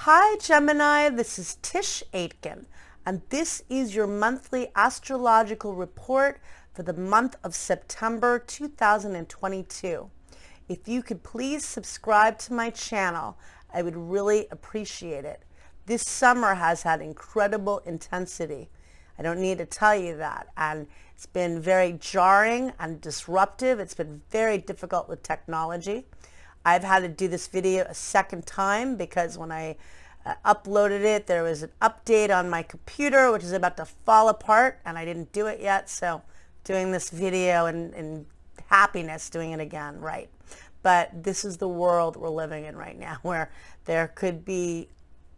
Hi Gemini, this is Tisch Aitken, and this is your monthly astrological report for the month of September 2022. If you could please subscribe to my channel, I would really appreciate it. This summer has had incredible intensity. I don't need to tell you that, and it's been very jarring and disruptive. It's been very difficult with technology. I've had to do this video a second time because when I uploaded it, there was an update on my computer which is about to fall apart, and I didn't do it yet, so doing this video in happiness, doing it again, right? But this is the world we're living in right now, where there could be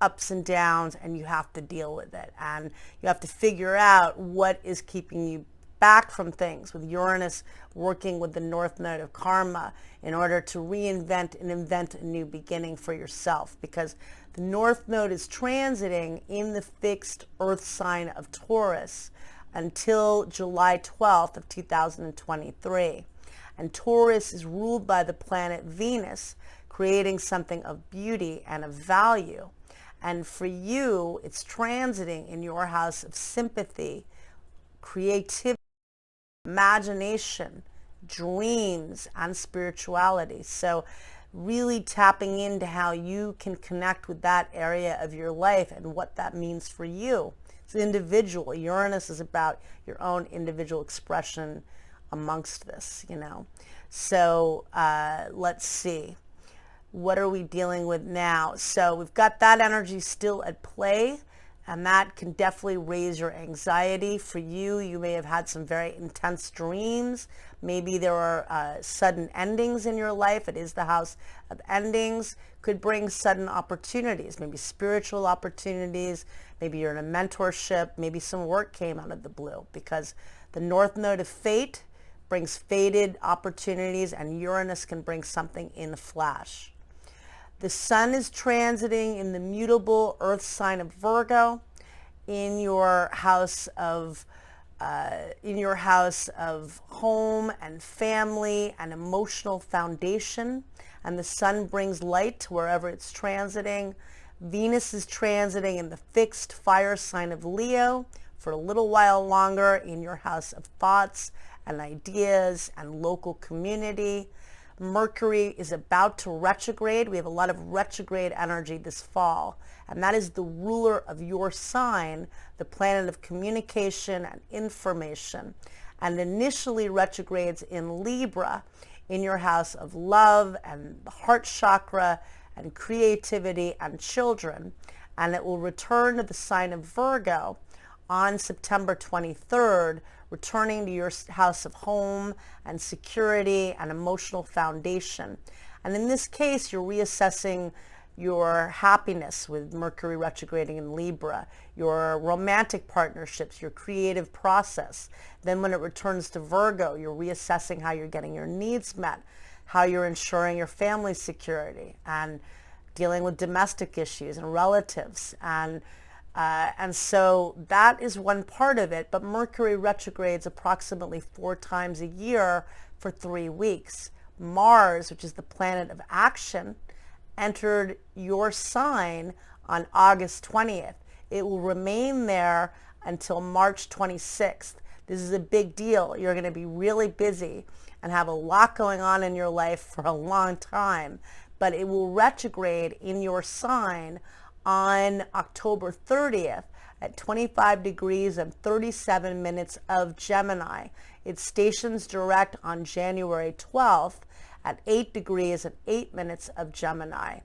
ups and downs and you have to deal with it, and you have to figure out what is keeping you back from things, with Uranus working with the North Node of Karma in order to reinvent and invent a new beginning for yourself, because the North Node is transiting in the fixed Earth sign of Taurus until July 12th of 2023. And Taurus is ruled by the planet Venus, creating something of beauty and of value. And for you, it's transiting in your house of sympathy, creativity, imagination, dreams, and spirituality. So really tapping into how you can connect with that area of your life and what that means for you. It's individual. Uranus is about your own individual expression amongst this, you know. So let's see. What are we dealing with now? So we've got that energy still at play, and that can definitely raise your anxiety. For you, you may have had some very intense dreams. Maybe there are sudden endings in your life. It is the house of endings. Could bring sudden opportunities, maybe spiritual opportunities. Maybe you're in a mentorship. Maybe some work came out of the blue, because the North Node of Fate brings fated opportunities, and Uranus can bring something in a flash. The Sun is transiting in the mutable Earth sign of Virgo in your house of home and family and emotional foundation. And the Sun brings light to wherever it's transiting. Venus is transiting in the fixed fire sign of Leo for a little while longer in your house of thoughts and ideas and local community. Mercury is about to retrograde. We have a lot of retrograde energy this fall, and that is the ruler of your sign, the planet of communication and information, and initially retrogrades in Libra in your house of love and the heart chakra and creativity and children, and it will return to the sign of Virgo on September 23rd, returning to your house of home and security and emotional foundation. And in this case, you're reassessing your happiness with Mercury retrograding in Libra, your romantic partnerships, your creative process. Then when it returns to Virgo, you're reassessing how you're getting your needs met, how you're ensuring your family's security, and dealing with domestic issues and relatives. And so that is one part of it, but Mercury retrogrades approximately 4 times a year for 3 weeks. Mars, which is the planet of action, entered your sign on August 20th. It will remain there until March 26th. This is a big deal. You're going to be really busy and have a lot going on in your life for a long time, but it will retrograde in your sign on October 30th at 25 degrees and 37 minutes of Gemini. It stations direct on January 12th at 8 degrees and 8 minutes of Gemini.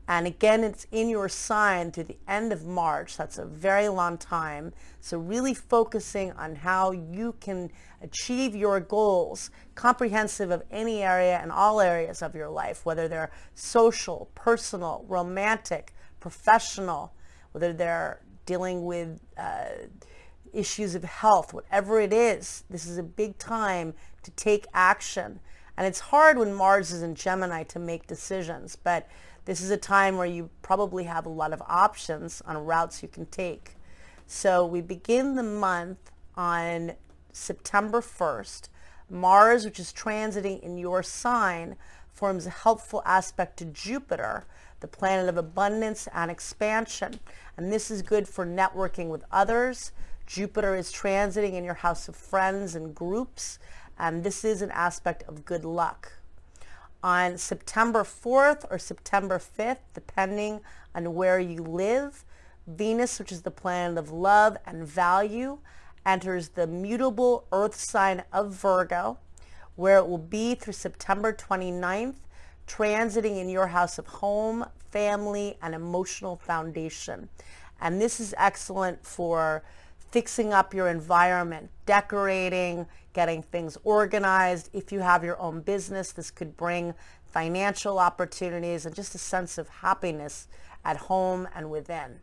And again, it's in your sign through the end of March. That's a very long time. So really focusing on how you can achieve your goals, comprehensive of any area and all areas of your life, whether they're social, personal, romantic, professional, whether they're dealing with issues of health, whatever it is. This is a big time to take action. And it's hard when Mars is in Gemini to make decisions, but this is a time where you probably have a lot of options on routes you can take. So we begin the month on September 1st. Mars, which is transiting in your sign, forms a helpful aspect to Jupiter, the planet of abundance and expansion. And this is good for networking with others. Jupiter is transiting in your house of friends and groups, and this is an aspect of good luck. On September 4th or September 5th, depending on where you live, Venus, which is the planet of love and value, enters the mutable earth sign of Virgo, where it will be through September 29th, transiting in your house of home, family, and emotional foundation. And this is excellent for fixing up your environment, decorating, getting things organized. If you have your own business, this could bring financial opportunities and just a sense of happiness at home and within.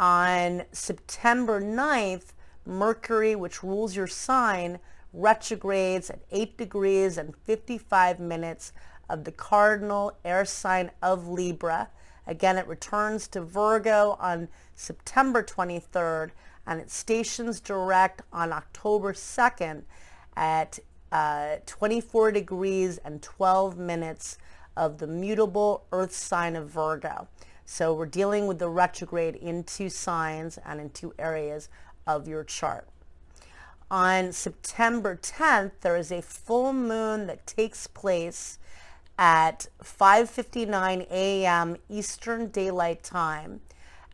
On September 9th, Mercury, which rules your sign, retrogrades at 8 degrees and 55 minutes of the cardinal air sign of Libra. Again, it returns to Virgo on September 23rd, and it stations direct on October 2nd at 24 degrees and 12 minutes of the mutable earth sign of Virgo. So we're dealing with the retrograde in 2 signs and in 2 areas of your chart. On September 10th, there is a full moon that takes place at 5:59 a.m. Eastern Daylight Time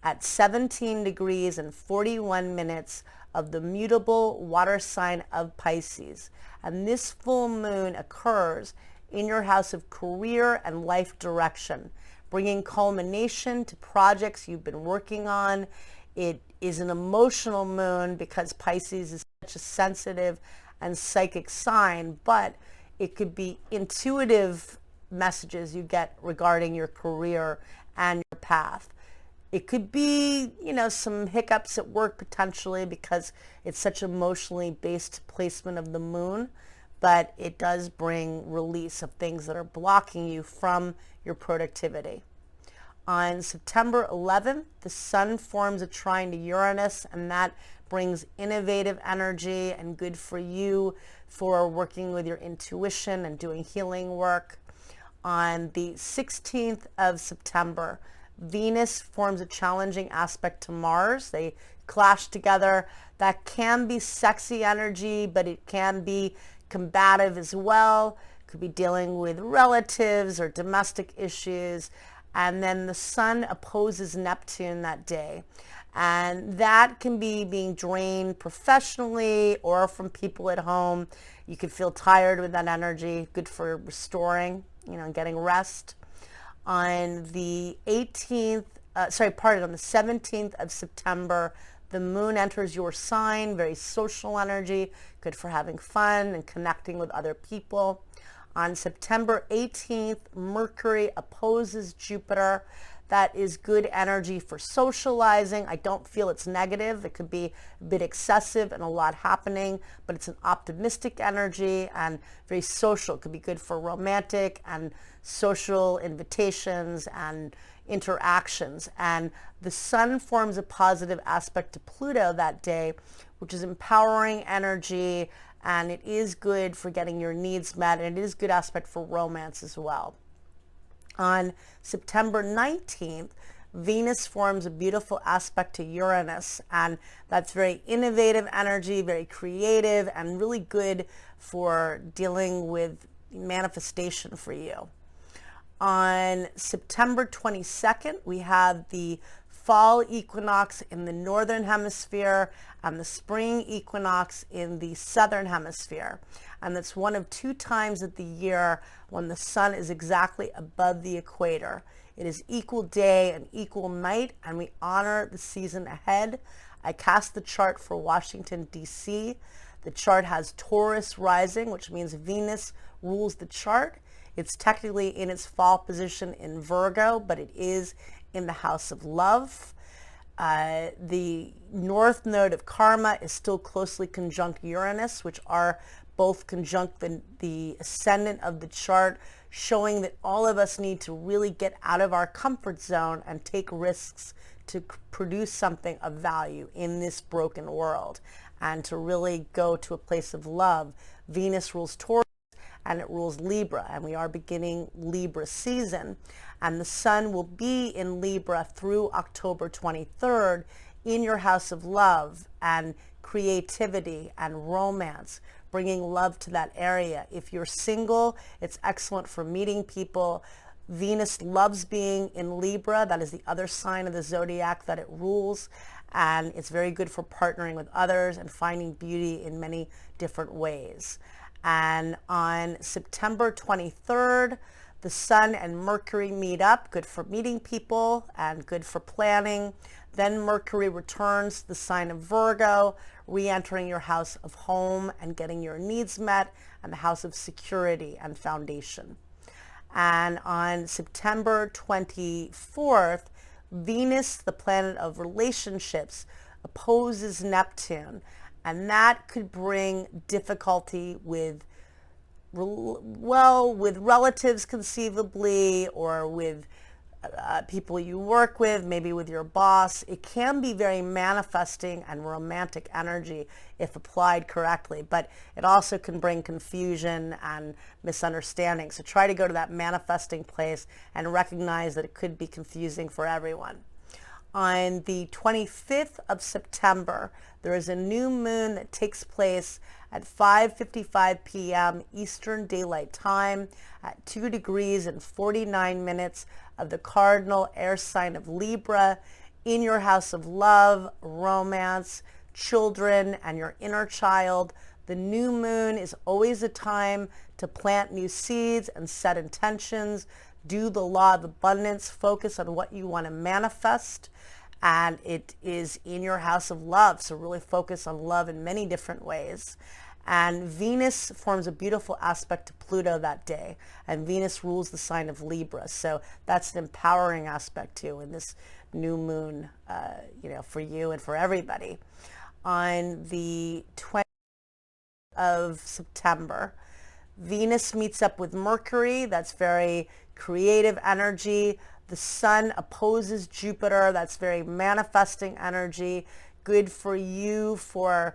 at 17 degrees and 41 minutes of the mutable water sign of Pisces. And this full moon occurs in your house of career and life direction, bringing culmination to projects you've been working on. It is an emotional moon because Pisces is such a sensitive and psychic sign, but it could be intuitive messages you get regarding your career and your path. It could be, some hiccups at work potentially because it's such emotionally based placement of the moon, but it does bring release of things that are blocking you from your productivity. On September 11th, the sun forms a trine to Uranus, and that brings innovative energy and good for you for working with your intuition and doing healing work. On the 16th of September, Venus forms a challenging aspect to Mars. They clash together. That can be sexy energy, but it can be combative as well. Could be dealing with relatives or domestic issues. And then the sun opposes Neptune that day. And that can be being drained professionally or from people at home. You could feel tired with that energy. Good for restoring, getting rest. On the 17th of September, the moon enters your sign, very social energy, good for having fun and connecting with other people. On September 18th, Mercury opposes Jupiter. That is good energy for socializing. I don't feel it's negative. It could be a bit excessive and a lot happening, but it's an optimistic energy and very social. It could be good for romantic and social invitations and interactions. And the sun forms a positive aspect to Pluto that day, which is empowering energy, and it is good for getting your needs met, and it is a good aspect for romance as well. On September 19th, Venus forms a beautiful aspect to Uranus, and that's very innovative energy, very creative, and really good for dealing with manifestation for you. On September 22nd, we have the fall equinox in the northern hemisphere and the spring equinox in the southern hemisphere. And that's one of 2 times of the year when the sun is exactly above the equator. It is equal day and equal night, and we honor the season ahead. I cast the chart for Washington, D.C. The chart has Taurus rising, which means Venus rules the chart. It's technically in its fall position in Virgo, but it is in the house of love. The north node of karma is still closely conjunct Uranus, which are both conjunct the ascendant of the chart, showing that all of us need to really get out of our comfort zone and take risks to produce something of value in this broken world and to really go to a place of love. Venus rules Taurus, and it rules Libra, and we are beginning Libra season. And the sun will be in Libra through October 23rd in your house of love and creativity and romance, bringing love to that area. If you're single, it's excellent for meeting people. Venus loves being in Libra. That is the other sign of the zodiac that it rules. And it's very good for partnering with others and finding beauty in many different ways. And on September 23rd, the sun and Mercury meet up, good for meeting people and good for planning. Then Mercury returns to the sign of Virgo, re-entering your house of home and getting your needs met, and the house of security and foundation. And on September 24th, Venus, the planet of relationships, opposes Neptune, and that could bring difficulty with relatives conceivably, or with people you work with, maybe with your boss. It can be very manifesting and romantic energy if applied correctly, but it also can bring confusion and misunderstanding. So try to go to that manifesting place and recognize that it could be confusing for everyone. On the 25th of September, there is a new moon that takes place at 5:55 p.m. Eastern Daylight Time at 2 degrees and 49 minutes of the cardinal air sign of Libra in your house of love, romance, children, and your inner child. The new moon is always a time to plant new seeds and set intentions, do the law of abundance, focus on what you want to manifest. And it is in your house of love, so really focus on love in many different ways. And Venus forms a beautiful aspect to Pluto that day, and Venus rules the sign of Libra, so that's an empowering aspect too in this new moon, for you and for everybody. On the 20th of September, Venus meets up with Mercury. That's very creative energy. The sun opposes Jupiter. That's very manifesting energy. Good for you for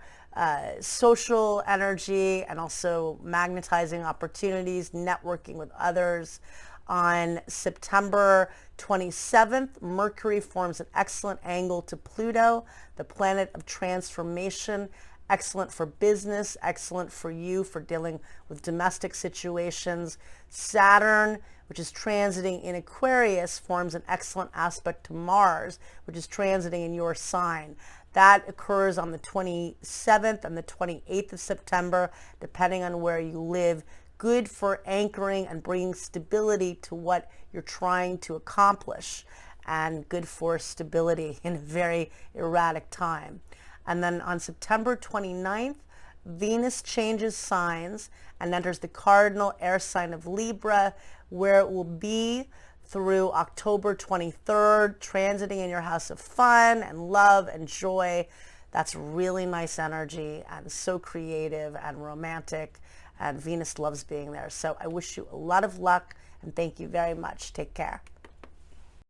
social energy and also magnetizing opportunities, networking with others. On September 27th, Mercury forms an excellent angle to Pluto, the planet of transformation. Excellent for business, excellent for you for dealing with domestic situations. Saturn, which is transiting in Aquarius, forms an excellent aspect to Mars, which is transiting in your sign. That occurs on the 27th and the 28th of September, depending on where you live. Good for anchoring and bringing stability to what you're trying to accomplish, and good for stability in a very erratic time. And then on September 29th, Venus changes signs and enters the cardinal air sign of Libra, where it will be through October 23rd, transiting in your house of fun and love and joy. That's really nice energy and so creative and romantic, and Venus loves being there. So I wish you a lot of luck and thank you very much. Take care.